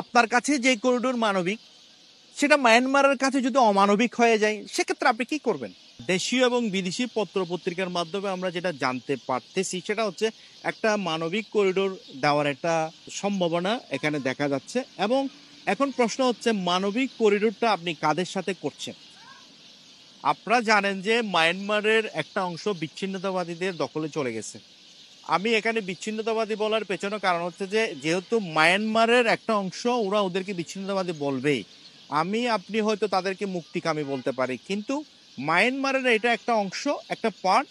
আপনার কাছে যে করিডোর মানবিক সেটা মায়ানমারের কাছে যদি অমানবিক হয়ে যায় সেক্ষেত্রে আপনি কি করবেন? দেশীয় এবং বিদেশি পত্র পত্রিকার মাধ্যমে আমরা যেটা জানতে পারতেছি সেটা হচ্ছে একটা মানবিক করিডোর দেওয়ার একটা সম্ভাবনা এখানে দেখা যাচ্ছে। এবং এখন প্রশ্ন হচ্ছে মানবিক করিডোরটা আপনি কাদের সাথে করছেন? আপনারা জানেন যে মায়ানমারের একটা অংশ বিচ্ছিন্নতাবাদীদের দখলে চলে গেছে। আমি এখানে বিচ্ছিন্নতাবাদী বলার পেছনে কারণ হচ্ছে যে যেহেতু মায়ানমারের একটা অংশ ওরা ওদেরকে বিচ্ছিন্নতাবাদী বলবেই। আপনি হয়তো তাদেরকে মুক্তিকামী বলতে পারি, কিন্তু মায়ানমারের এটা একটা অংশ, একটা পার্ট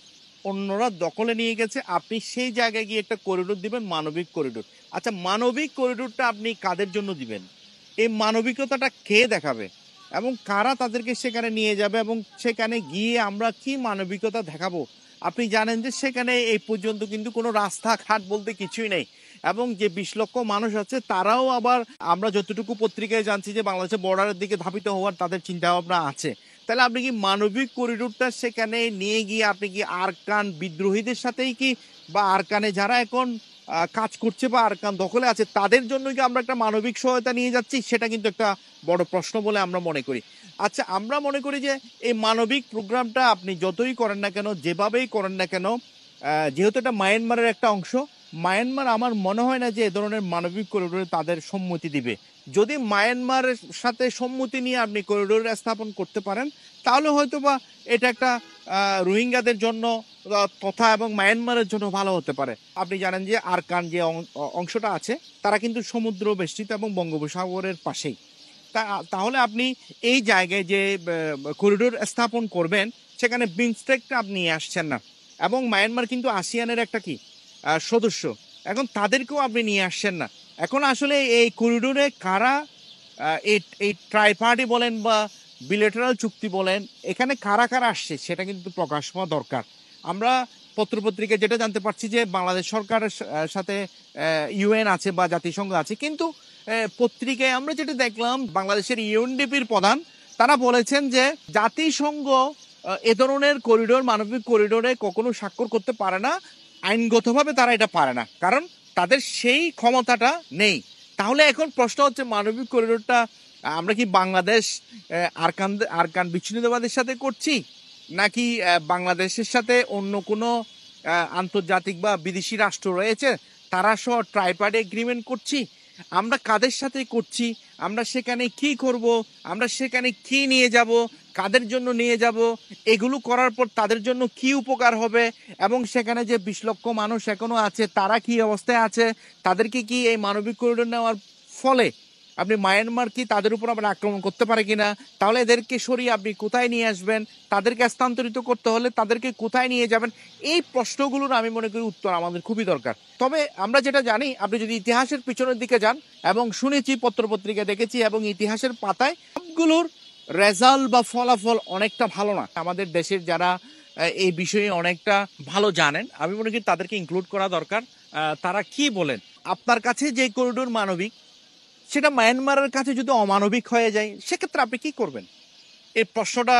অন্যরা দখলে নিয়ে গেছে। আপনি সেই জায়গায় গিয়ে একটা করিডোর দিবেন, মানবিক করিডোর। আচ্ছা, মানবিক করিডোরটা আপনি কাদের জন্য দিবেন? এই মানবিকতাটা কে দেখাবে এবং কারা তাদেরকে সেখানে নিয়ে যাবে এবং সেখানে গিয়ে আমরা কি মানবিকতা দেখাবো? আপনি জানেন যে সেখানে এই পর্যন্ত কিন্তু কোনো রাস্তাঘাট বলতে কিছুই নেই। এবং যে 20 লক্ষ মানুষ আছে তারাও আবার আমরা যতটুকু পত্রিকায় জানছি যে বাংলাদেশের বর্ডারের দিকে ধাবিত হওয়ার তাদের চিন্তা ভাবনা আছে। তাহলে আপনি কি মানবিক করিডোরটা সেখানে নিয়ে গিয়ে আপনি কি আরকান বিদ্রোহীদের সাথেই কি, বা আরকানে যারা এখন কাজ করছে বা আরকান দখলে আছে তাদের জন্য কি আমরা একটা মানবিক সহায়তা নিয়ে যাচ্ছি? সেটা কিন্তু একটা বড় প্রশ্ন বলে আমরা মনে করি। আচ্ছা, আমরা মনে করি যে এই মানবিক প্রোগ্রামটা আপনি যতই করেন না কেন, যেভাবেই করেন না কেন, যেহেতু এটা মায়ানমারের একটা অংশ, মায়ানমার আমার মনে হয় না যে এ ধরনের মানবিক করিডোরে তাদের সম্মতি দিবে। যদি মায়ানমারের সাথে সম্মতি নিয়ে আপনি করিডোর স্থাপন করতে পারেন তাহলে হয়তো বা এটা একটা রোহিঙ্গাদের জন্য তথা এবং মায়ানমারের জন্য ভালো হতে পারে। আপনি জানেন যে আরকান যে অংশটা আছে তারা কিন্তু সমুদ্র বেষ্টিত এবং বঙ্গোপসাগরের পাশেই। তাহলে আপনি এই জায়গায় যে করিডোর স্থাপন করবেন সেখানে বিমস্টেকটা আপনি নিয়ে আসছেন না। এবং মায়ানমার কিন্তু আসিয়ানের একটা কি সদস্য, এখন তাদেরকেও আপনি নিয়ে আসছেন না। এখন আসলে এই করিডোরে কারা এই ট্রাইপার্টি বলেন বা বিলেটারাল চুক্তি বলেন, এখানে কারা কারা আসছে সেটা কিন্তু প্রকাশ হওয়া দরকার। আমরা পত্রপত্রিকায় যেটা জানতে পারছি যে বাংলাদেশ সরকারের সাথে ইউএন আছে বা জাতিসংঘ আছে, কিন্তু পত্রিকায় আমরা যেটা দেখলাম বাংলাদেশের ইউএনডিপির প্রধান তারা বলেছেন যে জাতিসংঘ এ ধরনের করিডোর, মানবিক করিডোরে কখনো স্বাক্ষর করতে পারে না। আইনগতভাবে তারা এটা পারে না, কারণ তাদের সেই ক্ষমতাটা নেই। তাহলে এখন প্রশ্ন হচ্ছে মানবিক করিডোরটা আমরা কি বাংলাদেশ আরকান বিচ্ছিন্নতাবাদের সাথে করছি, নাকি বাংলাদেশের সাথে অন্য কোনো আন্তর্জাতিক বা বিদেশি রাষ্ট্র রয়েছে তারা সহ ট্রাইপার্টি এগ্রিমেন্ট করছি? আমরা কাদের সাথে করছি? আমরা সেখানে কি করব? আমরা সেখানে কি নিয়ে যাব? কাদের জন্য নিয়ে যাব? এগুলো করার পর তাদের জন্য কি উপকার হবে? এবং সেখানে যে 20 লক্ষ মানুষ এখনো আছে তারা কি অবস্থায় আছে? তাদেরকে কি এই মানবিক করিডোর নেওয়ার ফলে আপনি মায়ানমার কি তাদের উপর আবার আক্রমণ করতে পারে কিনা? তাহলে এদেরকে সরিয়ে আপনি কোথায় নিয়ে আসবেন? তাদেরকে স্থানান্তরিত করতে হলে তাদেরকে কোথায় নিয়ে যাবেন? এই প্রশ্নগুলোর আমি মনে করি উত্তর আমাদের খুবই দরকার। তবে আমরা যেটা জানি, আপনি যদি ইতিহাসের পিছনের দিকে যান, এবং শুনেছি পত্রপত্রিকা দেখেছি এবং ইতিহাসের পাতায় সবগুলোর রেজাল্ট বা ফলাফল অনেকটা ভালো না। আমাদের দেশের যারা এই বিষয়ে অনেকটা ভালো জানেন, আমি মনে করি তাদেরকে ইনক্লুড করা দরকার। তারা কি বলেন? আপনার কাছে যে করিডোর মানবিক সেটা মায়ানমারের কাছে যদি অমানবিক হয়ে যায় সেক্ষেত্রে আপনি কি করবেন? এই প্রশ্নটা